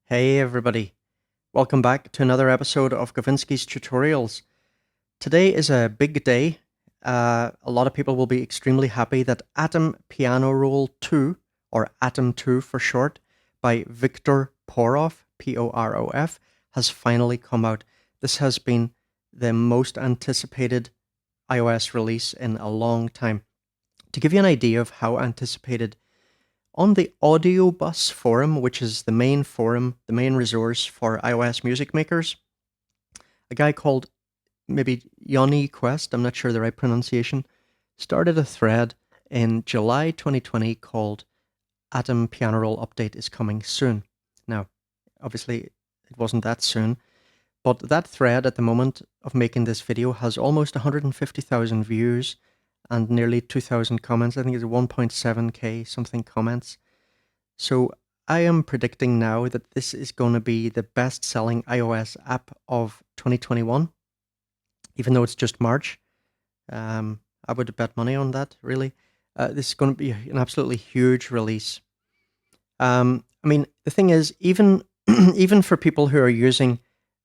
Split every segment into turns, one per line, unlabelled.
Hey everybody, welcome back to another episode of Gavinsky's Tutorials. Today is a big day. A lot of people will be extremely happy that Atom Piano Roll 2, or Atom 2 for short, by Viktor Porof, P-O-R-O-F, has finally come out. This has been the most anticipated iOS release in a long time. To give you an idea of how anticipated, on the Audio Bus forum, which is the main forum, the main resource for iOS music makers, a guy called maybe Yoni Quest, I'm not sure the right pronunciation, started a thread in July 2020 called Atom Piano Roll Update is coming soon. Now, obviously, it wasn't that soon, but that thread at the moment of making this video has almost 150,000 views and nearly 2,000 comments. I think it's 1.7k something comments. So I am predicting now that this is going to be the best-selling iOS app of 2021, even though it's just March. I would bet money on that, really. This is going to be an absolutely huge release. I mean, the thing is, even even for people who are using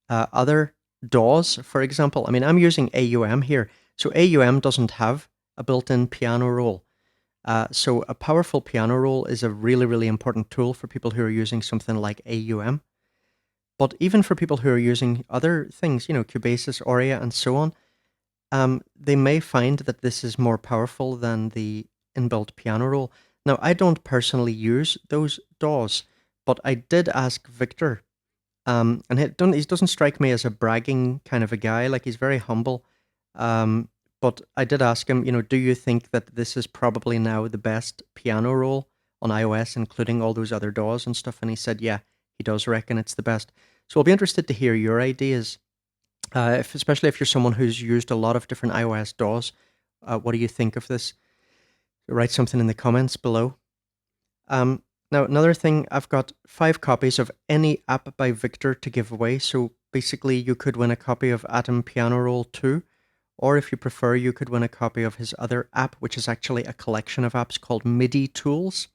other DAWs, for example, I mean, I'm using AUM here. So AUM doesn't have a built-in piano roll. So a powerful piano roll is a really, really important tool for people who are using something like AUM. But even for people who are using other things, you know, Cubasis, Aurea, and so on, they may find that this is more powerful than the inbuilt piano roll. Now, I don't personally use those DAWs, but I did ask Victor, and he doesn't strike me as a bragging kind of a guy. Like, he's very humble. But I did ask him, you know, do you think that this is probably now the best piano roll on iOS, including all those other DAWs and stuff? And he said, yeah, he does reckon it's the best. So I'll be interested to hear your ideas, especially if you're someone who's used a lot of different iOS DAWs. What do you think of this? Write something in the comments below. Now, another thing, I've got 5 copies of any app by Victor to give away. So basically, you could win a copy of Atom Piano Roll 2. Or if you prefer, you could win a copy of his other app, which is actually a collection of apps called Midi Tools.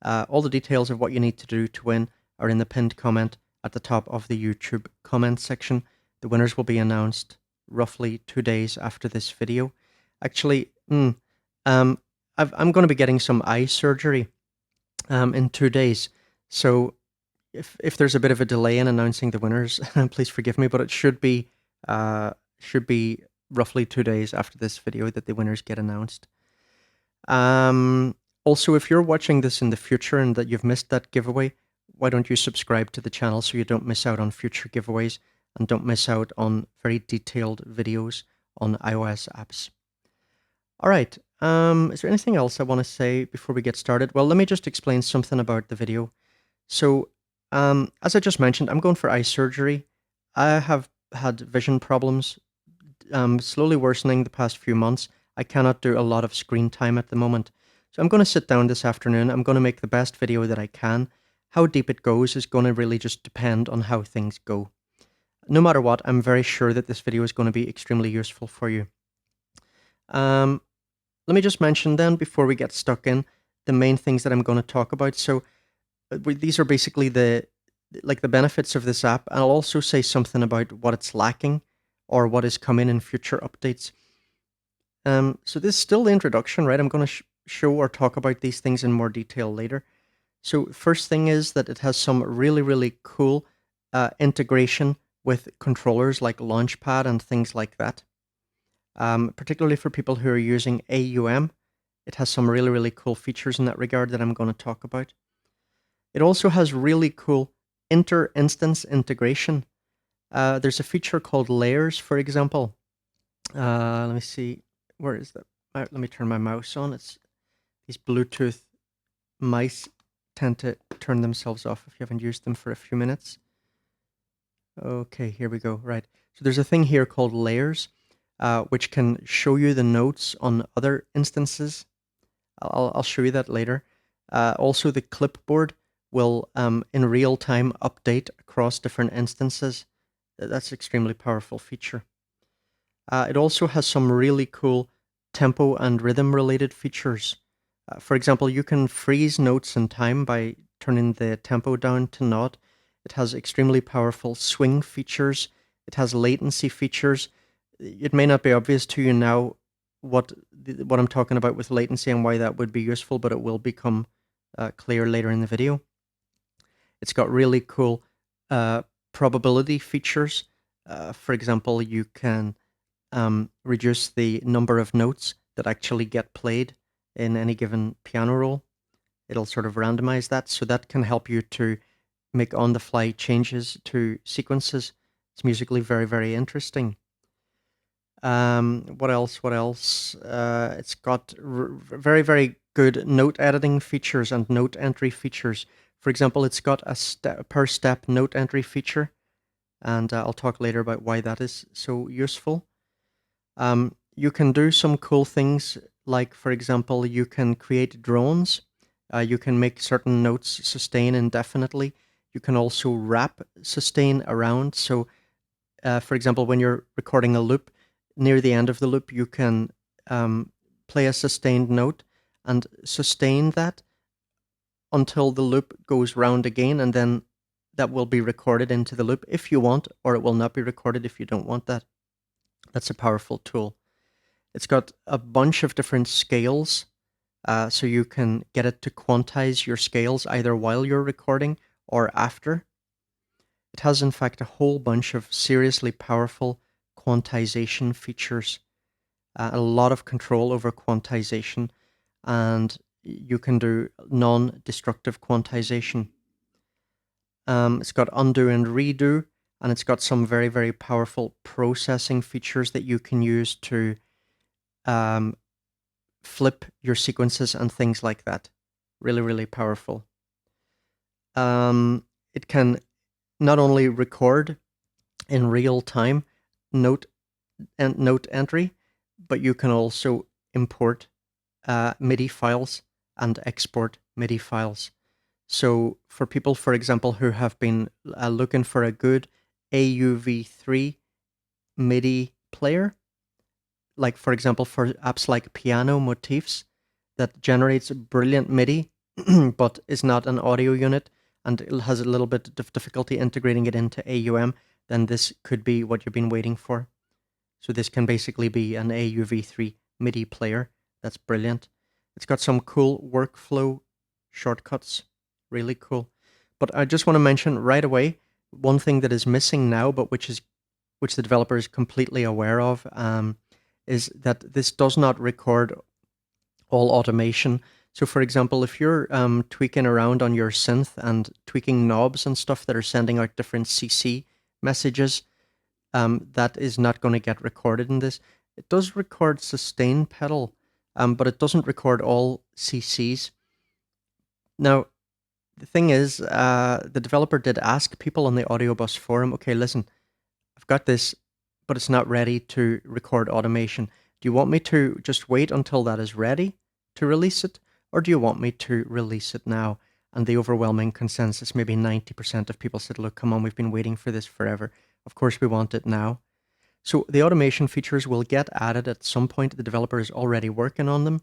All the details of what you need to do to win are in the pinned comment at the top of the YouTube comment section. The winners will be announced roughly 2 days after this video. Actually, I'm going to be getting some eye surgery in 2 days. So if there's a bit of a delay in announcing the winners, please forgive me, but it should be roughly 2 days after this video that the winners get announced. Also, if you're watching this in the future and that you've missed that giveaway, why don't you subscribe to the channel so you don't miss out on future giveaways and don't miss out on very detailed videos on iOS apps. All right, is there anything else I want to say before we get started? Well, let me just explain something about the video. So, as I just mentioned, I'm going for eye surgery. I have had vision problems slowly worsening the past few months. I cannot do a lot of screen time at the moment. So I'm going to sit down this afternoon. I'm going to make the best video that I can. How deep it goes is going to really just depend on how things go. No matter what, I'm very sure that this video is going to be extremely useful for you. Let me just mention then, before we get stuck in, the main things that I'm going to talk about. So these are basically the benefits of this app. I'll also say something about what it's lacking or what is coming in future updates. So this is still the introduction, right? I'm going to show or talk about these things in more detail later. So first thing is that it has some really, really cool integration with controllers like Launchpad and things like that. Particularly for people who are using AUM, it has some really, really cool features in that regard that I'm going to talk about. It also has really cool inter-instance integration. There's a feature called layers, for example. Let me see, where is that? Let me turn my mouse on. It's these Bluetooth mice tend to turn themselves off if you haven't used them for a few minutes. Okay, here we go. Right. So there's a thing here called layers, which can show you the notes on other instances. I'll show you that later. Also, the clipboard will, in real time, update across different instances. That's an extremely powerful feature. It also has some really cool tempo and rhythm related features. For example, you can freeze notes in time by turning the tempo down to naught. It has extremely powerful swing features. It has latency features. It may not be obvious to you now what I'm talking about with latency and why that would be useful, but it will become clear later in the video. It's got really cool probability features. For example, you can reduce the number of notes that actually get played in any given piano roll. It'll sort of randomize that, so that can help you to make on-the-fly changes to sequences. It's musically very, very interesting. What else? What else? It's got very, very good note editing features and note entry features. For example, it's got a per step note entry feature, and I'll talk later about why that is so useful. You can do some cool things, like, for example, you can create drones. You can make certain notes sustain indefinitely. You can also wrap sustain around. So, for example, when you're recording a loop, near the end of the loop, you can play a sustained note and sustain that until the loop goes round again, and then that will be recorded into the loop if you want, or it will not be recorded if you don't want that. That's a powerful tool. It's got a bunch of different scales, so you can get it to quantize your scales either while you're recording or after. It has, in fact, a whole bunch of seriously powerful quantization features, a lot of control over quantization, and you can do non-destructive quantization. It's got undo and redo, and it's got some very, very powerful processing features that you can use to flip your sequences and things like that. Really, really powerful. It can not only record in real time note entry, but you can also import MIDI files and export MIDI files. So for people, for example, who have been looking for a good AUV3 MIDI player, like, for example, for apps like Piano Motifs that generates brilliant MIDI, but is not an audio unit, and it has a little bit of difficulty integrating it into AUM, then this could be what you've been waiting for. So this can basically be an AUV3 MIDI player. That's brilliant. It's got some cool workflow shortcuts. Really cool. But I just want to mention right away, one thing that is missing now, but which the developer is completely aware of, is that this does not record all automation. So, for example, if you're tweaking around on your synth and tweaking knobs and stuff that are sending out different CC messages, that is not going to get recorded in this. It does record sustain pedal, but it doesn't record all CCs. Now, the thing is, the developer did ask people on the Audio Bus forum, okay, listen, I've got this, but it's not ready to record automation. Do you want me to just wait until that is ready to release it, or do you want me to release it now? And the overwhelming consensus, maybe 90% of people said, look, come on, we've been waiting for this forever. Of course we want it now. So the automation features will get added at some point. The developer is already working on them.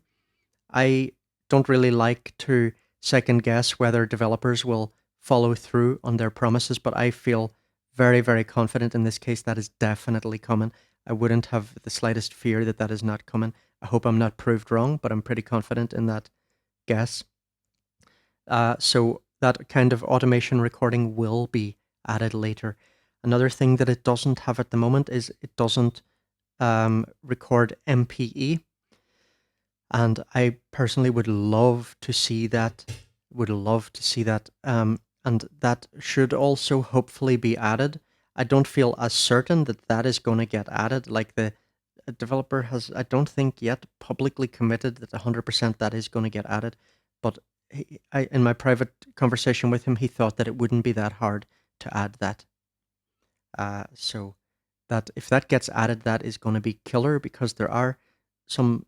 I don't really like to second guess whether developers will follow through on their promises, but I feel very, very confident in this case that is definitely coming. I wouldn't have the slightest fear that that is not coming. I hope I'm not proved wrong, but I'm pretty confident in that guess. So that kind of automation recording will be added later. Another thing that it doesn't have at the moment is it doesn't record MPE. And I personally would love to see that. And that should also hopefully be added. I don't feel as certain that that is going to get added. Like, the developer has, I don't think yet, publicly committed that 100% that is going to get added. But in my private conversation with him, he thought that it wouldn't be that hard to add that. So that if that gets added, that is going to be killer, because there are some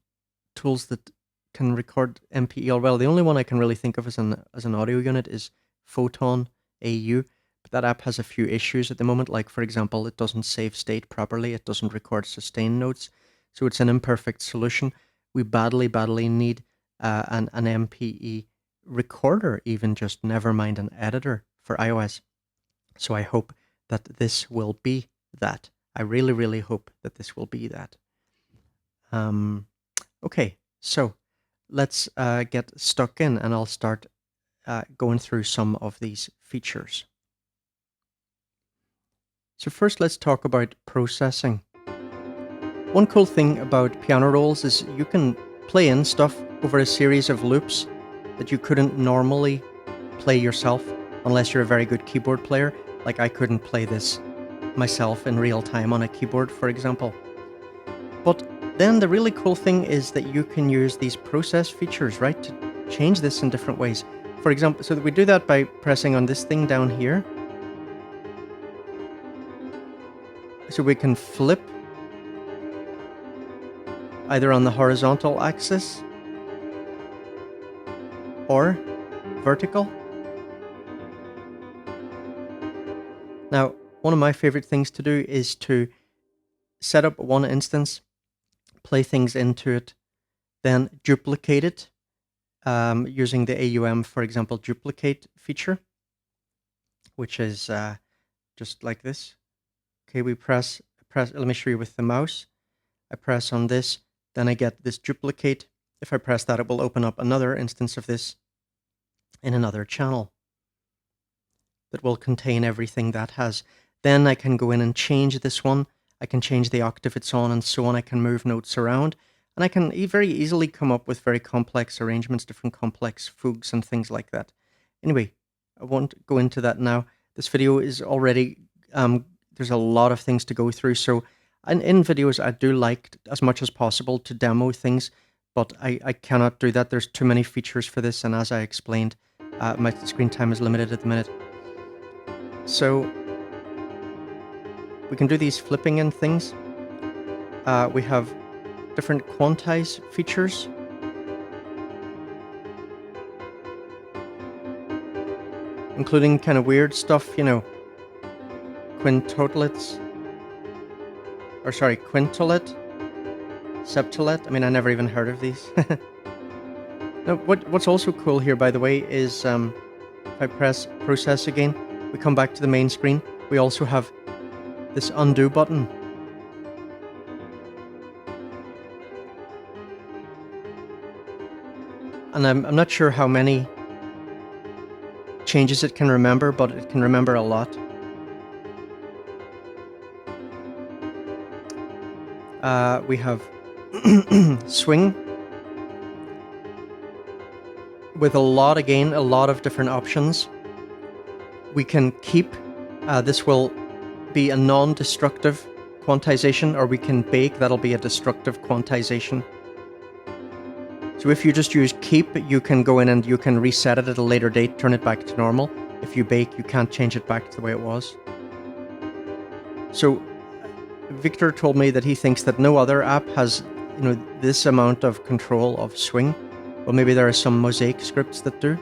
tools that can record MPE. Well, the only one I can really think of as an audio unit is Photon AU, but that app has a few issues at the moment. Like, for example, it doesn't save state properly. It doesn't record sustain notes, so it's an imperfect solution. We badly, badly need an MPE recorder, even, just never mind an editor for iOS. So I hope that this will be that. I really, really hope that this will be that. Okay, so let's get stuck in, and I'll start going through some of these features. So first, let's talk about processing. One cool thing about piano rolls is you can play in stuff over a series of loops that you couldn't normally play yourself unless you're a very good keyboard player. Like I couldn't play this myself in real time on a keyboard, for example. But then the really cool thing is that you can use these process features, right, to change this in different ways. For example, so that we do that by pressing on this thing down here. So we can flip either on the horizontal axis or vertical. Now, one of my favorite things to do is to set up one instance, play things into it, then duplicate it using the AUM, for example, duplicate feature, which is just like this. Okay, we press, let me show you with the mouse. I press on this, then I get this duplicate. If I press that, it will open up another instance of this in another channel that will contain everything that has. Then I can go in and change this one. I can change the octave it's on and so on. I can move notes around. And I can very easily come up with very complex arrangements, different complex fugues and things like that. Anyway, I won't go into that now. This video is already, there's a lot of things to go through. So in videos, I do like as much as possible to demo things, but I cannot do that. There's too many features for this. And as I explained, my screen time is limited at the minute. So we can do these flipping in things. We have different quantise features. Including kind of weird stuff, you know, quintolets. Or sorry, quintolet, septolet. I mean, I never even heard of these. Now, what's also cool here, by the way, is if I press process again, we come back to the main screen. We also have this undo button. And I'm not sure how many changes it can remember, but it can remember a lot. We have swing with a lot of different options. We can keep, this will be a non-destructive quantization, or we can bake, that'll be a destructive quantization. So if you just use keep, you can go in and you can reset it at a later date, turn it back to normal. If you bake, you can't change it back to the way it was. So Victor told me that he thinks that no other app has, you know, this amount of control of swing. Well, maybe there are some Mosaic scripts that do.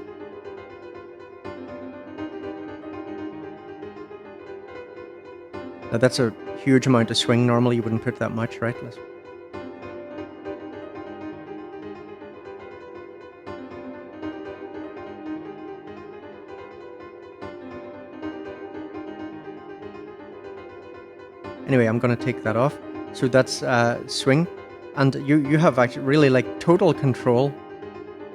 Now that's a huge amount of swing. Normally you wouldn't put that much, right? Anyway, I'm going to take that off. So that's swing. And you have actually really like total control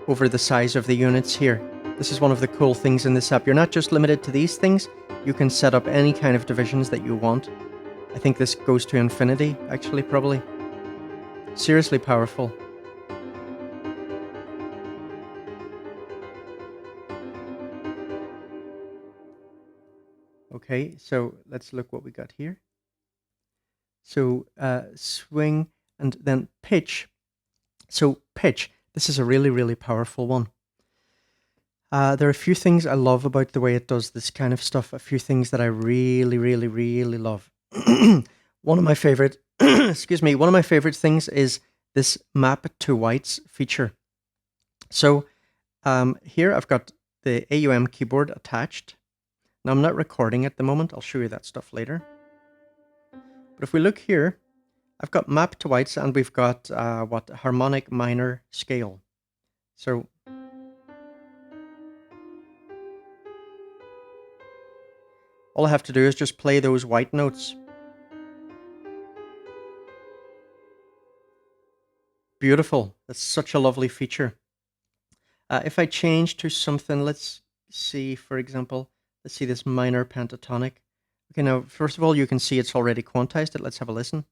over the size of the units here. This is one of the cool things in this app. You're not just limited to these things. You can set up any kind of divisions that you want. I think this goes to infinity, actually, probably. Seriously powerful. Okay, so let's look what we got here. So swing and then pitch. So pitch, this is a really, really powerful one. There are a few things I love about the way it does this kind of stuff. A few things that I really, really, really love. One of my favorite, excuse me, one of my favorite things is this map to whites feature. So here I've got the AUM keyboard attached. Now I'm not recording at the moment. I'll show you that stuff later. But if we look here, I've got map to whites and we've got what, harmonic minor scale. So All I have to do is just play those white notes. Beautiful. That's such a lovely feature. If I change to something, let's see, for example, let's see this minor pentatonic. Okay, now, first of all, you can see it's already quantized it. Let's have a listen.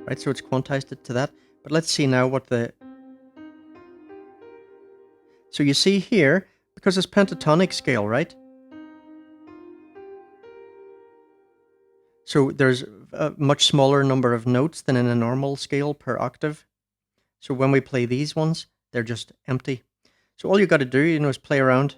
Right, so it's quantized it to that. But let's see now what the... So you see here, because it's pentatonic scale, right? So there's a much smaller number of notes than in a normal scale per octave. So when we play these ones, they're just empty. So all you got to do, is play around.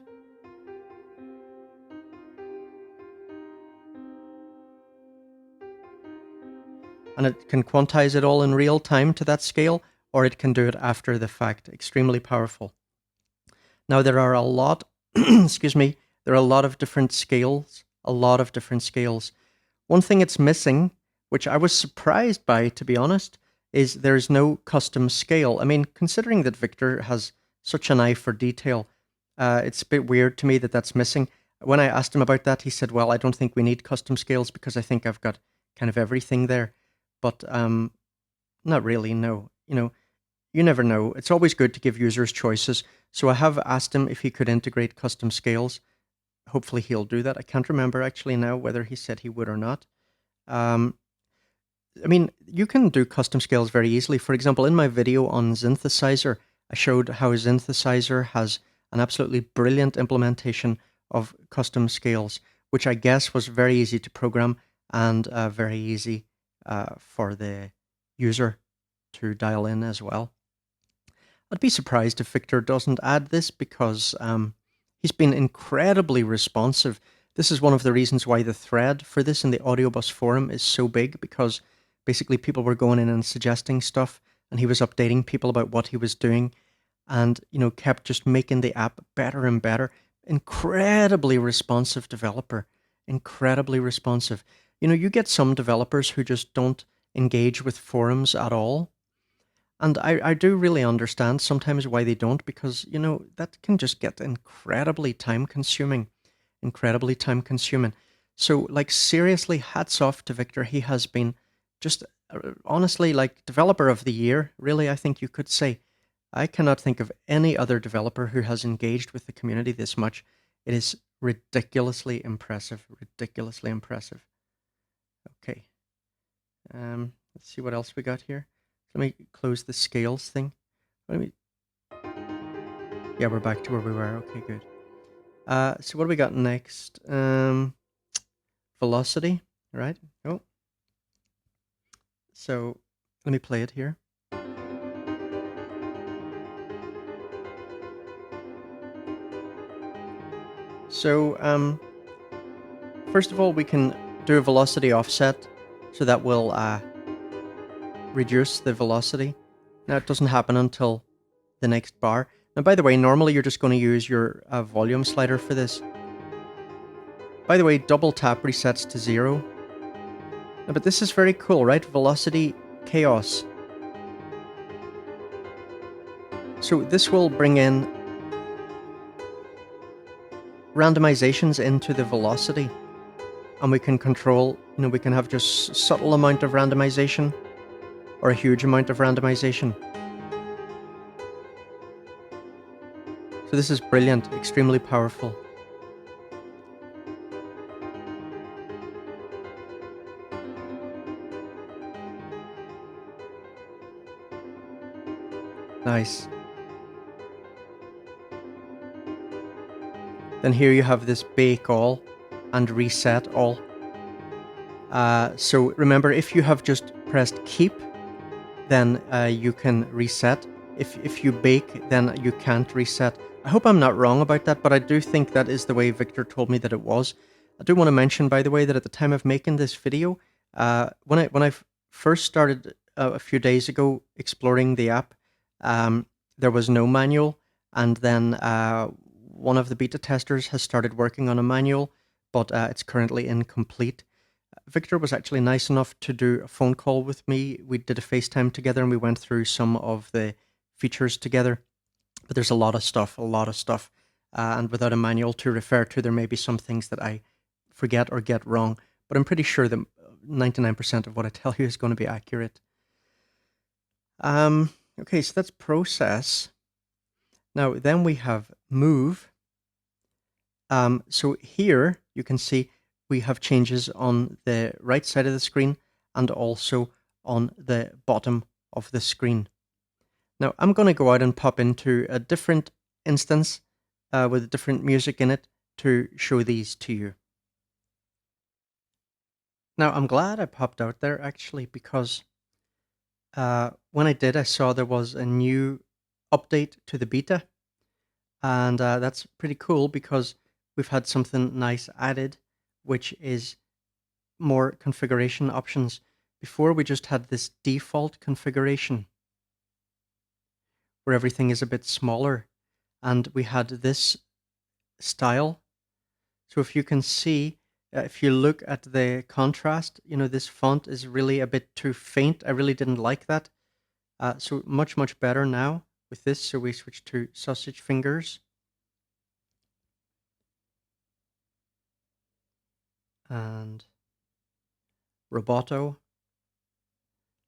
And it can quantize it all in real time to that scale, or it can do it after the fact. Extremely powerful. Now there are a lot, excuse me, there are a lot of different scales, One thing it's missing, which I was surprised by, to be honest, is there's no custom scale. I mean, considering that Victor has such an eye for detail, it's a bit weird to me that that's missing. When I asked him about that, he said, well, I don't think we need custom scales because I think I've got kind of everything there. But not really, no. You never know. It's always good to give users choices. So I have asked him if he could integrate custom scales. Hopefully he'll do that. I can't remember actually now whether he said he would or not. I mean, you can do custom scales very easily. For example, in my video on Synthesizer, I showed how Synthesizer has an absolutely brilliant implementation of custom scales, which I guess was very easy to program and very easy for the user to dial in as well. I'd be surprised if Victor doesn't add this because he's been incredibly responsive. This is one of the reasons why the thread for this in the Audiobus forum is so big, because basically people were going in and suggesting stuff and he was updating people about what he was doing and, kept just making the app better and better. Incredibly responsive developer. Incredibly responsive. You get some developers who just don't engage with forums at all. And I do really understand sometimes why they don't, because, that can just get incredibly time consuming. So, seriously, hats off to Victor. He has been just honestly, developer of the year, really, I think you could say. I cannot think of any other developer who has engaged with the community this much. It is ridiculously impressive. Okay. Let's see what else we got here. Let me close the scales thing. Yeah, we're back to where we were. Okay, good. So what do we got next? Velocity, right? Oh. So let me play it here. So first of all, we can do a velocity offset, so that will reduce the velocity. Now it doesn't happen until the next bar. Now, by the way, normally you're just going to use your volume slider for this. By the way, double tap resets to 0. Now, but this is very cool, right? Velocity chaos. So this will bring in randomizations into the velocity. And we can control, we can have just subtle amount of randomization or a huge amount of randomization. So this is brilliant, extremely powerful. Nice. Then here you have this bake all and reset all. So remember, if you have just pressed keep, then you can reset. If you bake, then you can't reset. I hope I'm not wrong about that, but I do think that is the way Victor told me that it was. I do want to mention, by the way, that at the time of making this video, when I first started a few days ago exploring the app, there was no manual, and then one of the beta testers has started working on a manual, but it's currently incomplete. Victor was actually nice enough to do a phone call with me. We did a FaceTime together and we went through some of the features together. But there's a lot of stuff and without a manual to refer to, there may be some things that I forget or get wrong, but I'm pretty sure that 99% of what I tell you is going to be accurate. Okay, so that's process. Now, then we have move. So here you can see we have changes on the right side of the screen and also on the bottom of the screen. Now, I'm going to go out and pop into a different instance with different music in it to show these to you. Now, I'm glad I popped out there actually, because when I did, I saw there was a new update to the beta, and that's pretty cool because we've had something nice added, which is more configuration options. Before, we just had this default configuration where everything is a bit smaller, and we had this style. So if you can see, if you look at the contrast, this font is really a bit too faint. I really didn't like that. So much, much better now with this. So we switch to sausage fingers. And Roboto.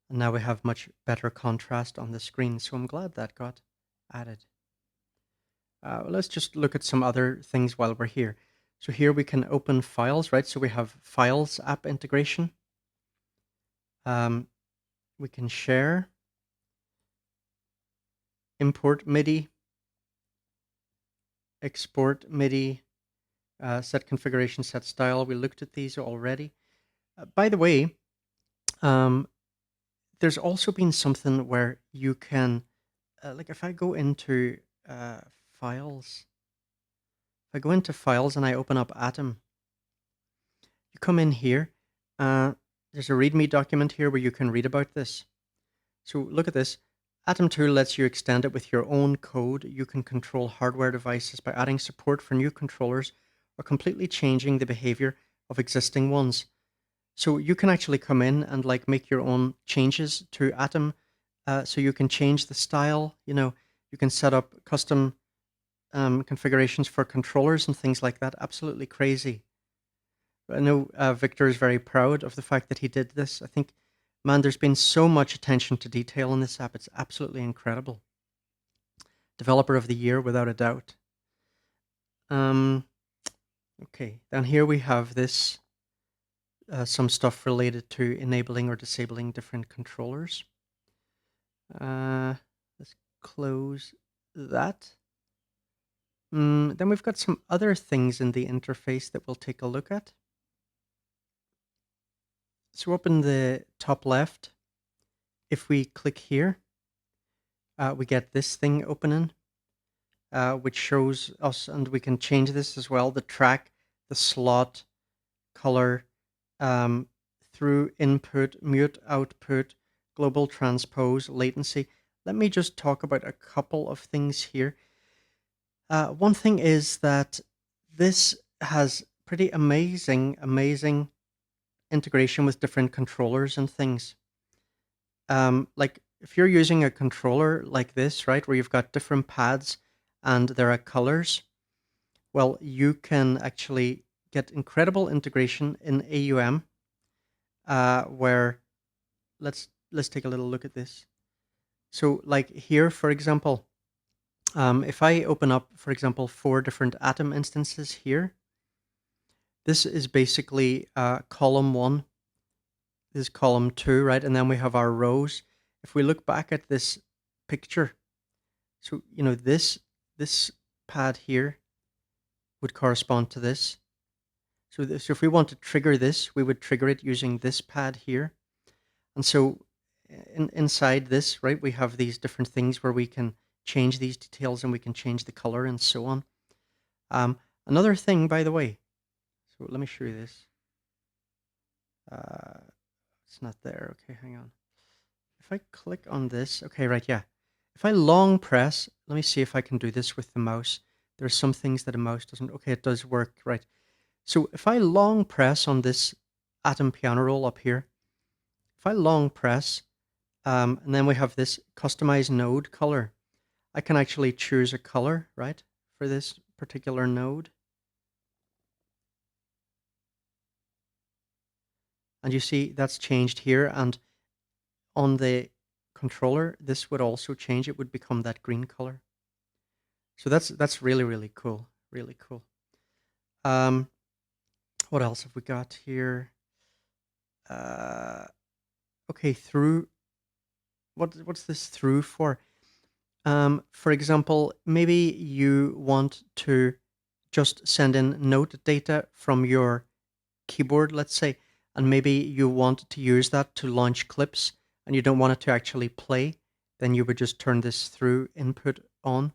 And now we have much better contrast on the screen. So I'm glad that got added. Let's just look at some other things while we're here. So here we can open files, right? So we have files app integration. We can share, import MIDI, export MIDI, set configuration, set style. We looked at these already. By the way, there's also been something where you can, like if I go into files, if I go into files and I open up Atom, you come in here, there's a README document here where you can read about this. So look at this. Atom tool lets you extend it with your own code. You can control hardware devices by adding support for new controllers or completely changing the behavior of existing ones. So you can actually come in and like make your own changes to Atom. So you can change the style, you can set up custom configurations for controllers and things like that. Absolutely crazy. I know Victor is very proud of the fact that he did this. I think, man, there's been so much attention to detail in this app. It's absolutely incredible. Developer of the Year, without a doubt. Okay, down here we have this, some stuff related to enabling or disabling different controllers. Let's close that. Then we've got some other things in the interface that we'll take a look at. So up in the top left, if we click here, we get this thing opening, which shows us, and we can change this as well, the track, the slot, color, through input, mute output, global transpose, latency. Let me just talk about a couple of things here. One thing is that this has pretty amazing integration with different controllers and things. Like if you're using a controller like this, right, where you've got different pads and there are colors, well, you can actually get incredible integration in AUM, where let's take a little look at this. So like here, for example, if I open up, for example, 4 different Atom instances here, this is basically column 1. This is column 2, right? And then we have our rows. If we look back at this picture, so, this pad here would correspond to this. So if we want to trigger this, we would trigger it using this pad here. And so inside this, right, we have these different things where we can change these details and we can change the color and so on. Another thing, by the way, so let me show you this. It's not there. Okay, hang on. If I click on this, okay, right, yeah. If I long press, let me see if I can do this with the mouse. There's some things that a mouse doesn't. Okay, it does work, right. So if I long press on this Atom piano roll up here, if I long press, and then we have this customize node color, I can actually choose a color, right, for this particular node. And you see that's changed here, and on the controller, this would also change. It would become that green color. So that's really, really cool. Really cool. What else have we got here? Okay, thru. What's this thru for? For example, maybe you want to just send in note data from your keyboard, let's say, and maybe you want to use that to launch clips and you don't want it to actually play, then you would just turn this thru input on.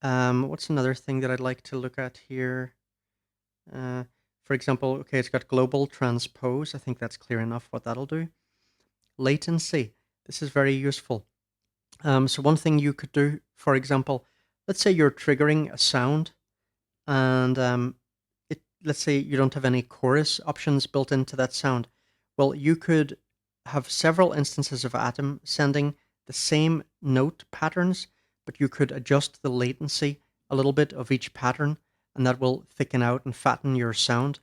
What's another thing that I'd like to look at here? For example, okay, it's got global transpose. I think that's clear enough what that'll do. Latency. This is very useful. So one thing you could do, for example, let's say you're triggering a sound and let's say you don't have any chorus options built into that sound. Well, you could have several instances of Atom sending the same note patterns, but you could adjust the latency a little bit of each pattern, and that will thicken out and fatten your sound.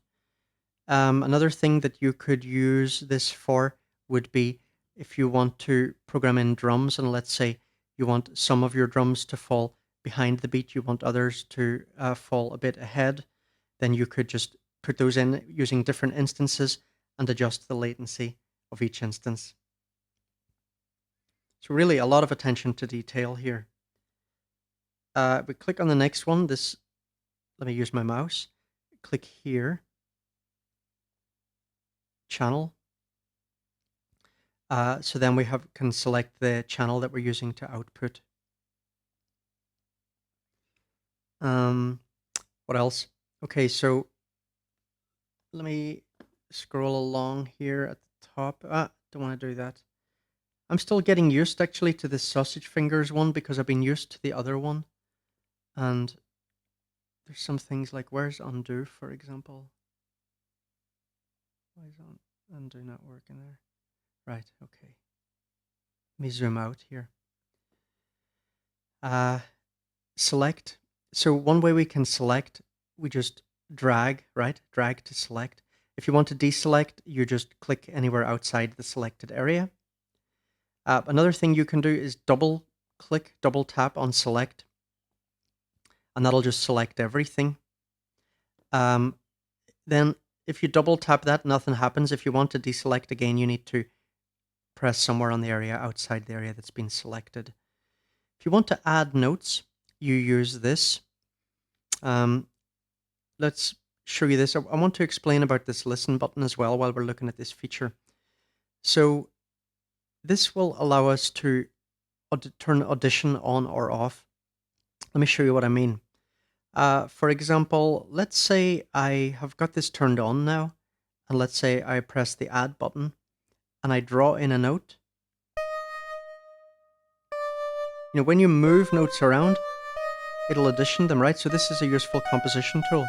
Another thing that you could use this for would be if you want to program in drums, and let's say you want some of your drums to fall behind the beat, you want others to fall a bit ahead, then you could just put those in using different instances and adjust the latency of each instance. So really a lot of attention to detail here. We click on the next one. Let me use my mouse. Click here. Channel. So then we can select the channel that we're using to output. What else? Okay, so let me scroll along here at the top. Don't want to do that. I'm still getting used actually to this sausage fingers one because I've been used to the other one. And there's some things like, where's undo, for example? Why is undo not working there? Right, okay. Let me zoom out here. Select. So one way we can select, we just drag, right? Drag to select. If you want to deselect, you just click anywhere outside the selected area. Another thing you can do is double tap on select, and that'll just select everything. Then if you double tap that, nothing happens. If you want to deselect again, you need to press somewhere on the area outside the area that's been selected. If you want to add notes, you use this. Let's show you this. I want to explain about this listen button as well while we're looking at this feature. So this will allow us to turn audition on or off. Let me show you what I mean. For example, let's say I have got this turned on now, and let's say I press the add button and I draw in a note. You know, when you move notes around, it'll audition them, right? So this is a useful composition tool.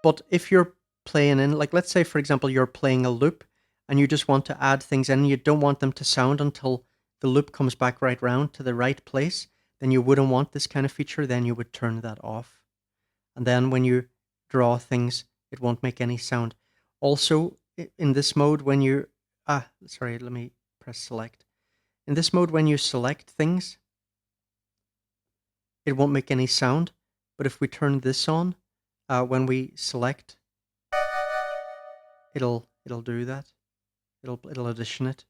But if you're playing in, like let's say, for example, you're playing a loop and you just want to add things in, you don't want them to sound until the loop comes back right round to the right place, then you wouldn't want this kind of feature, then you would turn that off. And then when you draw things, it won't make any sound. Also, in this mode, when you, sorry, let me press select. In this mode, when you select things, it won't make any sound. But if we turn this on, when we select, it'll do that. It'll audition it.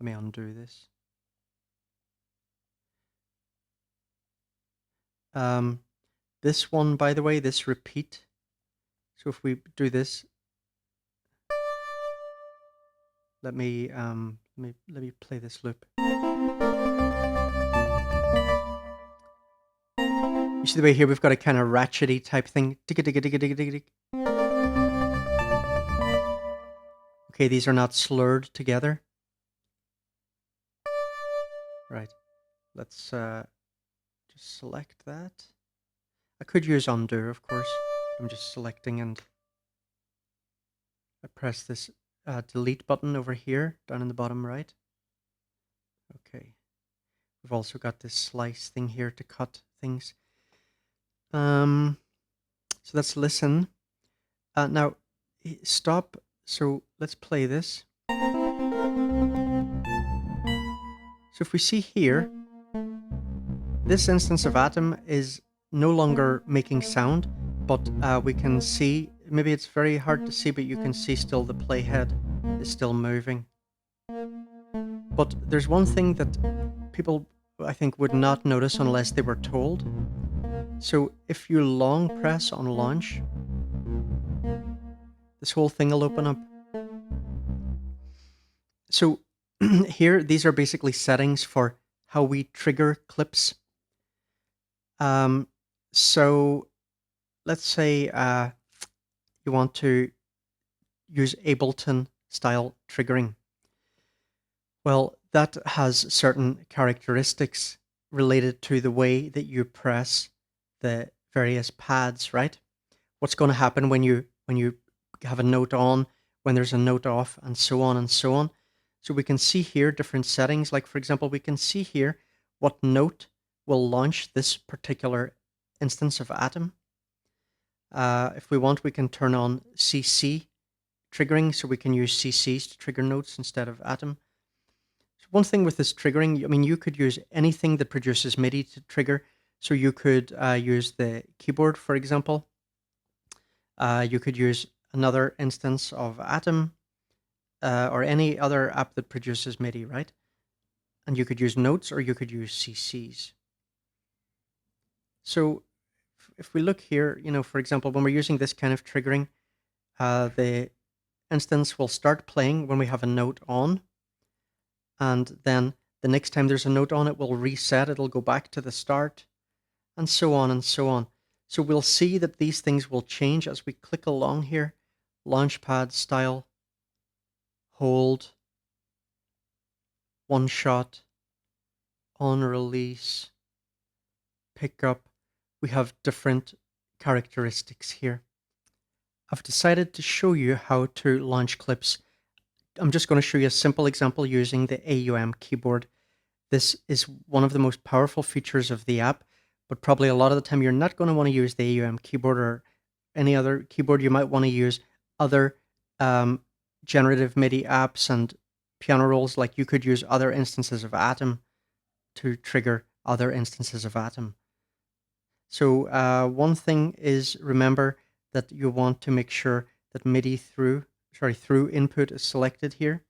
Let me undo this. This one, by the way, this repeat. So if we do this, let me play this loop. You see the way here we've got a kind of ratchety type thing. Okay, these are not slurred together. Right. Let's just select that. I could use undo, of course. I'm just selecting and I press this delete button over here, down in the bottom right. Okay. We've also got this slice thing here to cut things. So let's listen. Now, stop. So let's play this. So if we see here, this instance of Atom is no longer making sound, but we can see, maybe it's very hard to see, but you can see still the playhead is still moving. But there's one thing that people, I think, would not notice unless they were told. So if you long press on launch, this whole thing will open up. So here, these are basically settings for how we trigger clips. So let's say you want to use Ableton style triggering. Well, that has certain characteristics related to the way that you press the various pads, right? What's going to happen when you have a note on, when there's a note off, and so on and so on. So we can see here different settings. Like, for example, we can see here what note will launch this particular instance of Atom. If we want, we can turn on CC triggering, so we can use CCs to trigger notes instead of Atom. So one thing with this triggering, I mean, you could use anything that produces MIDI to trigger. So you could use the keyboard, for example. You could use another instance of Atom or any other app that produces MIDI, right? And you could use notes or you could use CCs. So if we look here, you know, for example, when we're using this kind of triggering, the instance will start playing when we have a note on. And then the next time there's a note on, it will reset, it'll go back to the start, and so on and so on. So we'll see that these things will change as we click along here. Launchpad style, hold, one shot, on release, pickup. We have different characteristics here. I've decided to show you how to launch clips. I'm just going to show you a simple example using the AUM keyboard. This is one of the most powerful features of the app, but probably a lot of the time you're not going to want to use the AUM keyboard or any other keyboard. You might want to use other generative MIDI apps and piano rolls. Like you could use other instances of Atom to trigger other instances of Atom. So one thing is, remember that you want to make sure that MIDI thru input is selected here.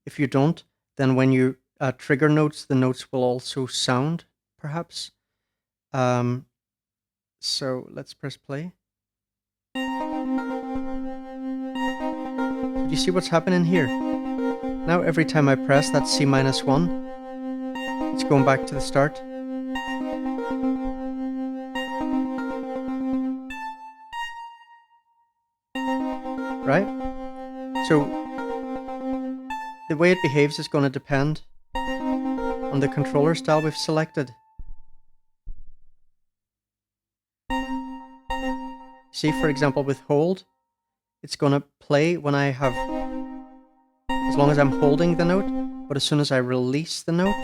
If you don't, then when you trigger notes, the notes will also sound, perhaps. So let's press play. Do you see what's happening here? Now every time I press that C-1, it's going back to the start. Right? So the way it behaves is going to depend on the controller style we've selected. See, for example, with hold, it's going to play when I have, as long as I'm holding the note, but as soon as I release the note,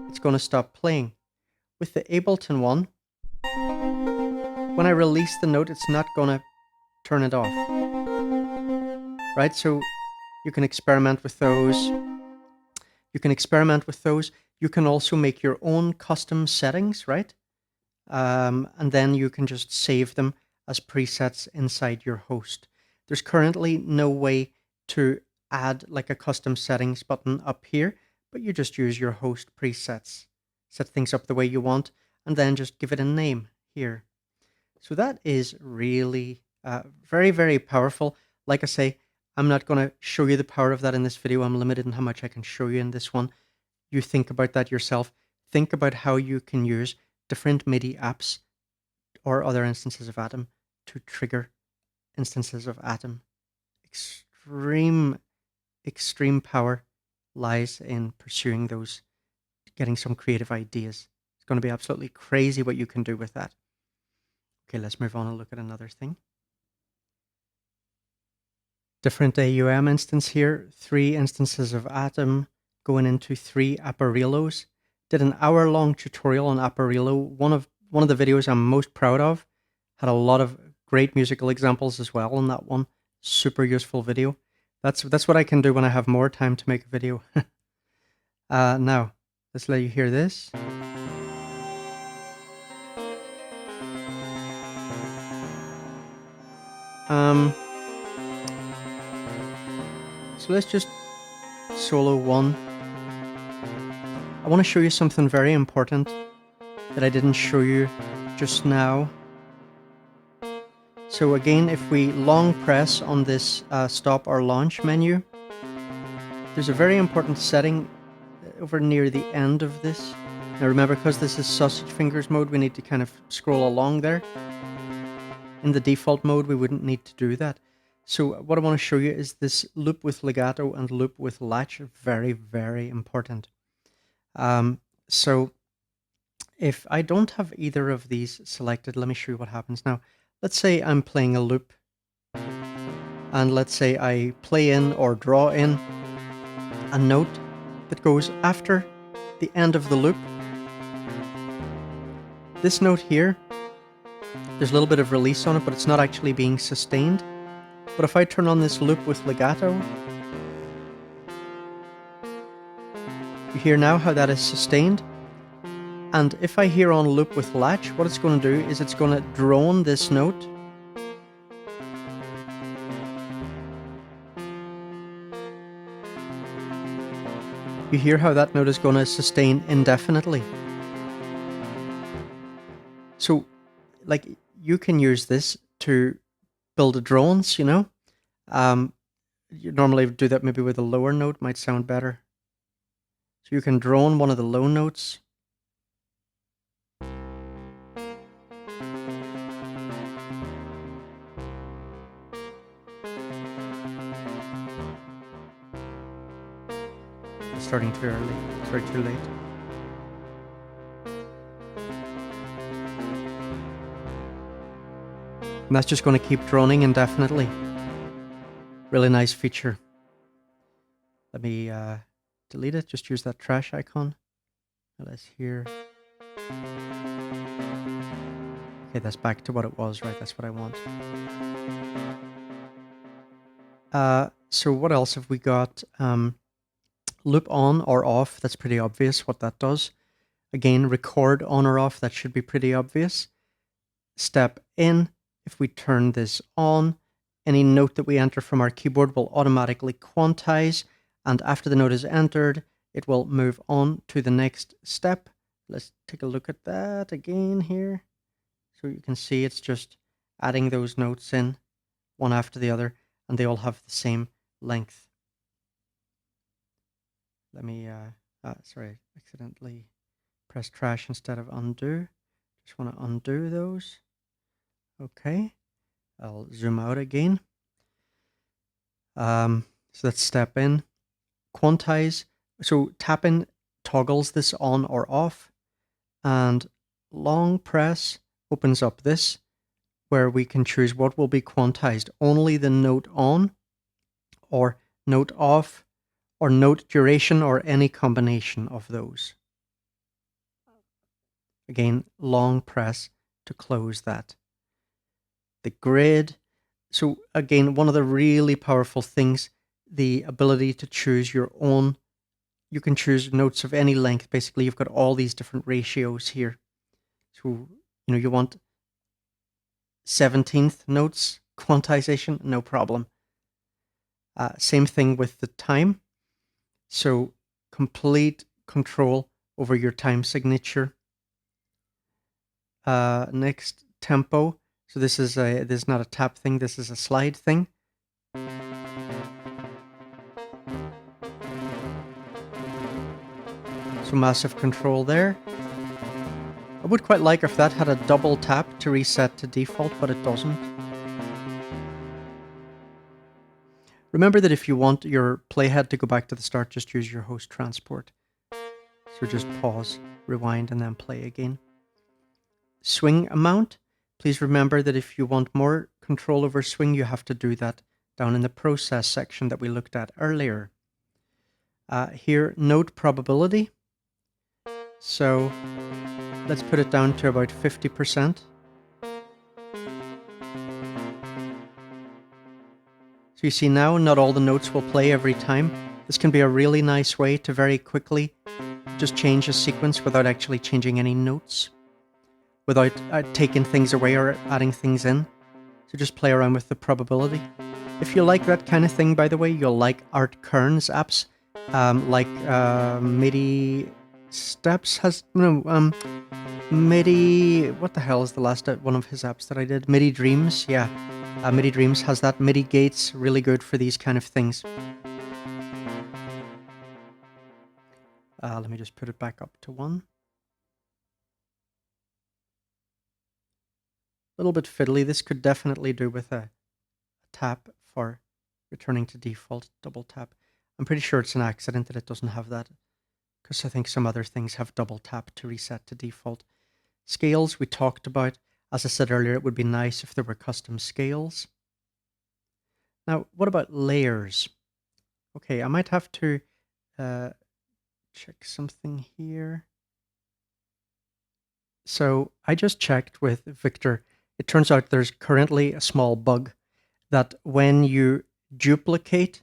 it's going to stop playing. With the Ableton one, when I release the note, it's not going to turn it off. Right? So you can experiment with those. You can also make your own custom settings, right? And then you can just save them as presets inside your host. There's currently no way to add like a custom settings button up here, but you just use your host presets. Set things up the way you want, and then just give it a name here. So that is really very, very powerful. Like I say, I'm not going to show you the power of that in this video. I'm limited in how much I can show you in this one. You think about that yourself. Think about how you can use different MIDI apps or other instances of Atom to trigger instances of Atom. Extreme power lies in pursuing those, getting some creative ideas. It's going to be absolutely crazy what you can do with that. Okay, let's move on and look at another thing. Different AUM instance here, 3 instances of Atom going into 3 apparillos. did an hour-long tutorial on Apparillo. One of the videos I'm most proud of. Had a lot of great musical examples as well in that one. Super useful video. That's what I can do when I have more time to make a video. Now, let's let you hear this. So let's just solo one. I want to show you something very important that I didn't show you just now. So again, if we long press on this stop or launch menu, there's a very important setting over near the end of this. Now remember, because this is sausage fingers mode, we need to kind of scroll along there. In the default mode, we wouldn't need to do that. So what I want to show you is this loop with legato and loop with latch. Very, very important. So if I don't have either of these selected, let me show you what happens. Now, let's say I'm playing a loop, and let's say I play in or draw in a note that goes after the end of the loop. This note here, there's a little bit of release on it, but it's not actually being sustained. But if I turn on this loop with legato, you hear now how that is sustained. And if I hear on loop with latch, what it's going to do is it's going to drone this note. You hear how that note is going to sustain indefinitely. So, like, you can use this to build drones, you know. You normally do that maybe with a lower note, might sound better. So you can drone one of the low notes. It's starting too early. Sorry, too late. And that's just going to keep droning indefinitely. Really nice feature. Let me delete it. Just use that trash icon. Let's hear. Okay, that's back to what it was, right? That's what I want. So what else have we got? Loop on or off. That's pretty obvious what that does. Again, record on or off. That should be pretty obvious. Step in. If we turn this on, any note that we enter from our keyboard will automatically quantize, and after the note is entered, it will move on to the next step. Let's take a look at that again here. So you can see it's just adding those notes in one after the other, and they all have the same length. Let me, sorry, accidentally pressed trash instead of undo. Just want to undo those. Okay, I'll zoom out again. So let's step in. Quantise. So tap in toggles this on or off, and long press opens up this where we can choose what will be quantized. Only the note on, or note off, or note duration, or any combination of those. Again, long press to close that. The grid. So again, one of the really powerful things, the ability to choose your own. You can choose notes of any length. Basically, you've got all these different ratios here. So, you want 17th notes, quantization, no problem. Same thing with the time. So complete control over your time signature. Next, tempo. So this is not a tap thing, this is a slide thing. So massive control there. I would quite like if that had a double tap to reset to default, but it doesn't. Remember that if you want your playhead to go back to the start, just use your host transport. So just pause, rewind, and then play again. Swing amount. Please remember that if you want more control over swing, you have to do that down in the process section that we looked at earlier. Here, note probability. So let's put it down to about 50%. So you see now, not all the notes will play every time. This can be a really nice way to very quickly just change a sequence without actually changing any notes, without taking things away or adding things in. So just play around with the probability. If you like that kind of thing, by the way, you'll like Art Kern's apps, like MIDI Steps has, no, MIDI, what the hell is the last one of his apps that I did? MIDI Dreams, yeah. MIDI Dreams has that. MIDI Gates, really good for these kind of things. Let me just put it back up to 1. A little bit fiddly. This could definitely do with a tap for returning to default, double tap. I'm pretty sure it's an accident that it doesn't have that, because I think some other things have double tap to reset to default. Scales we talked about. As I said earlier, it would be nice if there were custom scales. Now, what about layers? Okay, I might have to check something here. So I just checked with Victor. It turns out there's currently a small bug that when you duplicate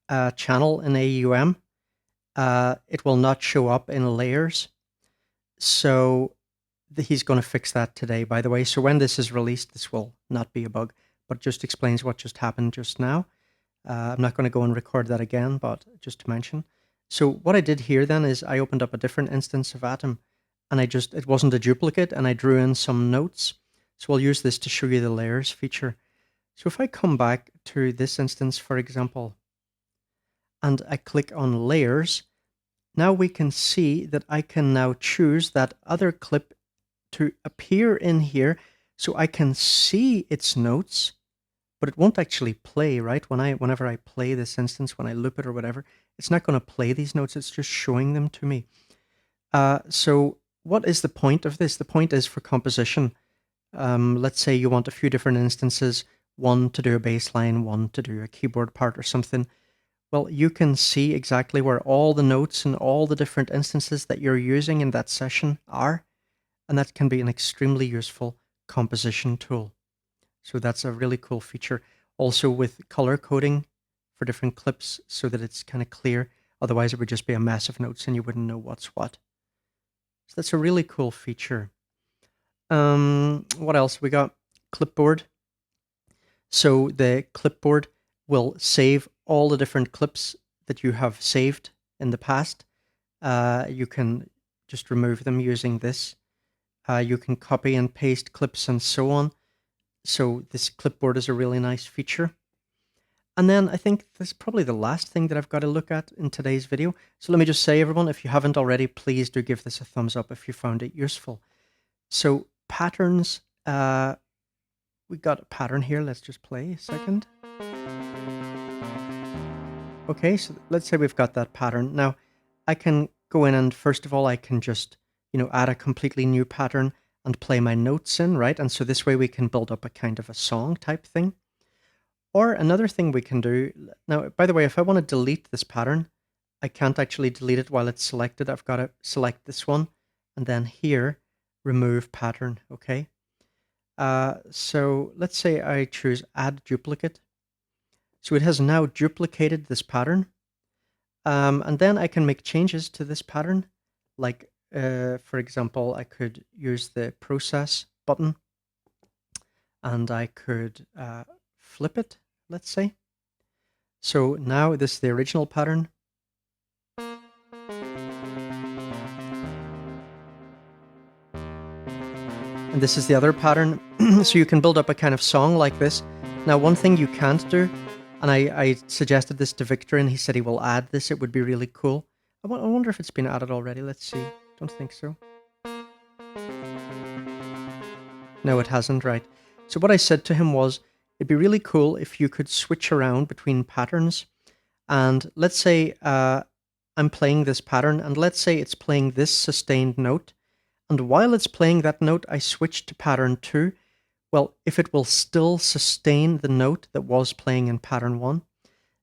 a channel in AUM, it will not show up in layers. So he's going to fix that today, by the way. So when this is released, this will not be a bug, but just explains what just happened just now. I'm not going to go and record that again, but just to mention. So what I did here then is I opened up a different instance of Atom, and it wasn't a duplicate, and I drew in some notes. So I'll use this to show you the layers feature. So if I come back to this instance, for example, and I click on layers, now we can see that I can now choose that other clip to appear in here, so I can see its notes, but it won't actually play, right? Whenever I play this instance, when I loop it or whatever, it's not going to play these notes, it's just showing them to me. So what is the point of this? The point is for composition. Let's say you want a few different instances, one to do a bass line, one to do a keyboard part or something. Well, you can see exactly where all the notes and all the different instances that you're using in that session are, and that can be an extremely useful composition tool. So that's a really cool feature. Also with color coding for different clips so that it's kind of clear. Otherwise, it would just be a mess of notes and you wouldn't know what's what. So that's a really cool feature. What else? We got clipboard. So the clipboard will save all the different clips that you have saved in the past. You can just remove them using this. You can copy and paste clips and so on. So this clipboard is a really nice feature. And then I think this is probably the last thing that I've got to look at in today's video. So let me just say, everyone, if you haven't already, please do give this a thumbs up if you found it useful. So patterns, we got a pattern here. Let's just play a second. Okay, so let's say we've got that pattern. Now I can go in and first of all, I can just, add a completely new pattern and play my notes in, right? And so this way we can build up a kind of a song type thing. Or another thing we can do, now, by the way, if I want to delete this pattern, I can't actually delete it while it's selected. I've got to select this one and then here, remove pattern, okay? So let's say I choose add duplicate. So it has now duplicated this pattern. And then I can make changes to this pattern. Like, for example, I could use the process button and I could flip it, let's say. So now this is the original pattern. And this is the other pattern. So you can build up a kind of song like this. Now, one thing you can't do, and I suggested this to Victor and he said he will add this, it would be really cool. I wonder if it's been added already. Let's see. Don't think so. No, it hasn't, right? So what I said to him was, it'd be really cool if you could switch around between patterns. And let's say I'm playing this pattern, and let's say it's playing this sustained note. And while it's playing that note, I switch to pattern 2. Well, if it will still sustain the note that was playing in pattern 1,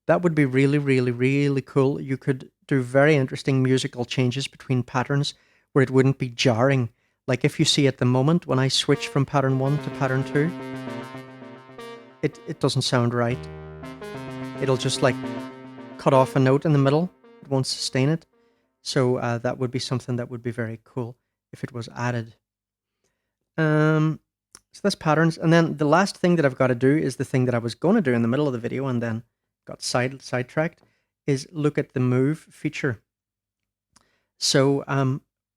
that would be really, really, really cool. You could do very interesting musical changes between patterns where it wouldn't be jarring. Like if you see at the moment when I switch from pattern 1 to pattern 2, it doesn't sound right. It'll just like cut off a note in the middle. It won't sustain it. So that would be something that would be very cool if it was added. So that's patterns. And then the last thing that I've got to do is the thing that I was going to do in the middle of the video and then got sidetracked, is look at the move feature. So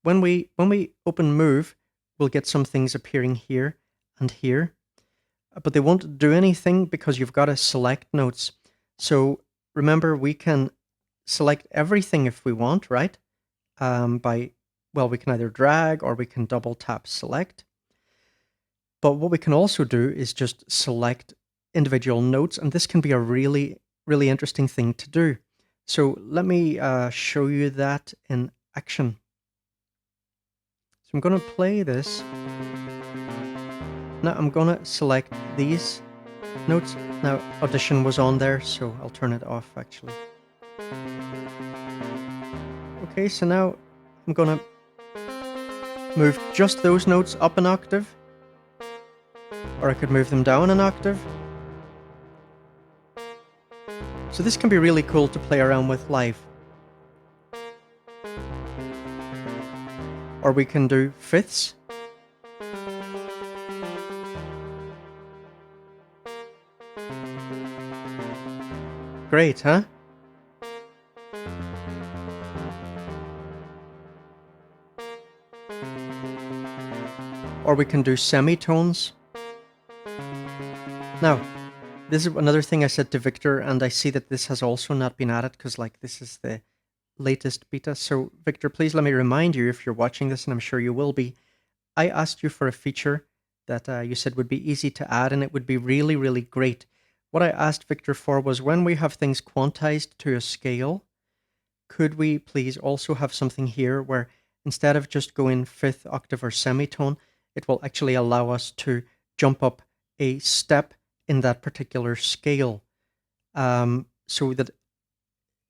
when we open move, we'll get some things appearing here and here, but they won't do anything because you've got to select notes. So remember, we can select everything if we want, right? We can either drag or we can double tap select. But what we can also do is just select individual notes, and this can be a really, really interesting thing to do. So let me show you that in action. So I'm going to play this. Now I'm going to select these notes. Now Audition was on there, so I'll turn it off actually. Okay, so now I'm going to move just those notes up an octave, or I could move them down an octave. So this can be really cool to play around with live. Or we can do fifths. Great, huh? Or we can do semitones. Now, this is another thing I said to Victor, and I see that this has also not been added because like this is the latest beta. So Victor, please let me remind you, if you're watching this, and I'm sure you will be, I asked you for a feature that you said would be easy to add and it would be really, really great. What I asked Victor for was, when we have things quantized to a scale, could we please also have something here where instead of just going fifth octave or semitone, it will actually allow us to jump up a step in that particular scale, so that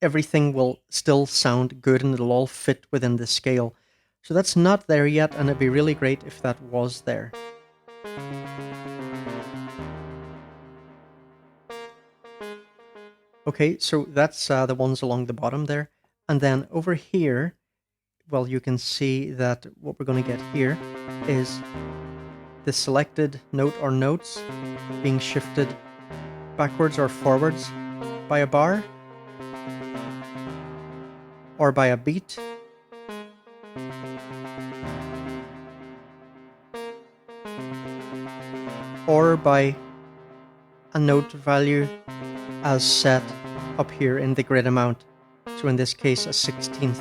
everything will still sound good and it'll all fit within the scale. So that's not there yet, and it'd be really great if that was there. Okay, so that's the ones along the bottom there. And then over here, well, you can see that what we're going to get here is the selected note or notes being shifted backwards or forwards by a bar or by a beat. Or by a note value as set up here in the grid amount. So in this case, a 16th.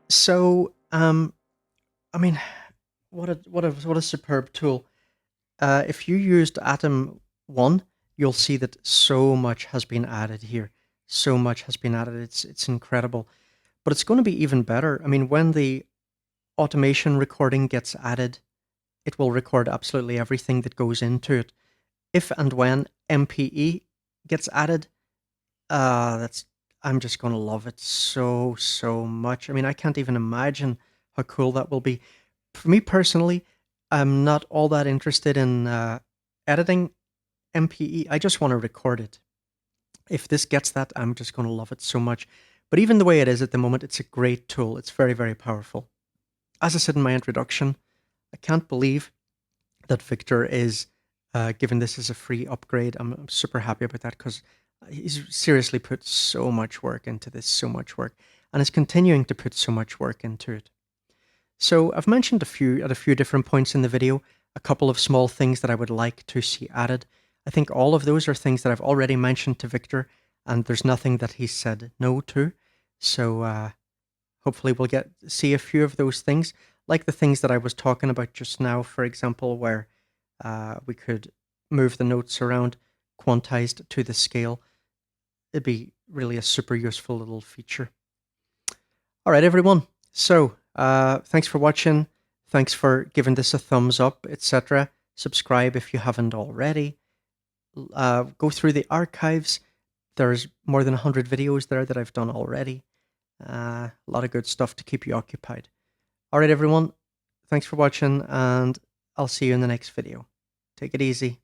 So, I mean, what a superb tool. If you used Atom 1, you'll see that so much has been added here. So much has been added. It's incredible. But it's going to be even better. I mean, when the automation recording gets added, it will record absolutely everything that goes into it. If and when MPE gets added, I'm just going to love it so much. I mean, I can't even imagine how cool that will be. For me personally, I'm not all that interested in editing MPE. I just want to record it. If this gets that, I'm just going to love it so much. But even the way it is at the moment, it's a great tool. It's very, very powerful. As I said in my introduction, I can't believe that Victor is giving this as a free upgrade. I'm super happy about that because he's seriously put so much work into this, so much work, and is continuing to put so much work into it. So I've mentioned at a few different points in the video, a couple of small things that I would like to see added. I think all of those are things that I've already mentioned to Victor, and there's nothing that he said no to. So hopefully we'll see a few of those things, like the things that I was talking about just now, for example, where we could move the notes around quantized to the scale. It'd be really a super useful little feature. All right, everyone. So thanks for watching. Thanks for giving this a thumbs up, etc. Subscribe if you haven't already. Go through the archives There's more than 100 videos there that I've done already. A lot of good stuff to keep you occupied. All right, everyone. Thanks for watching, and I'll see you in the next video. Take it easy.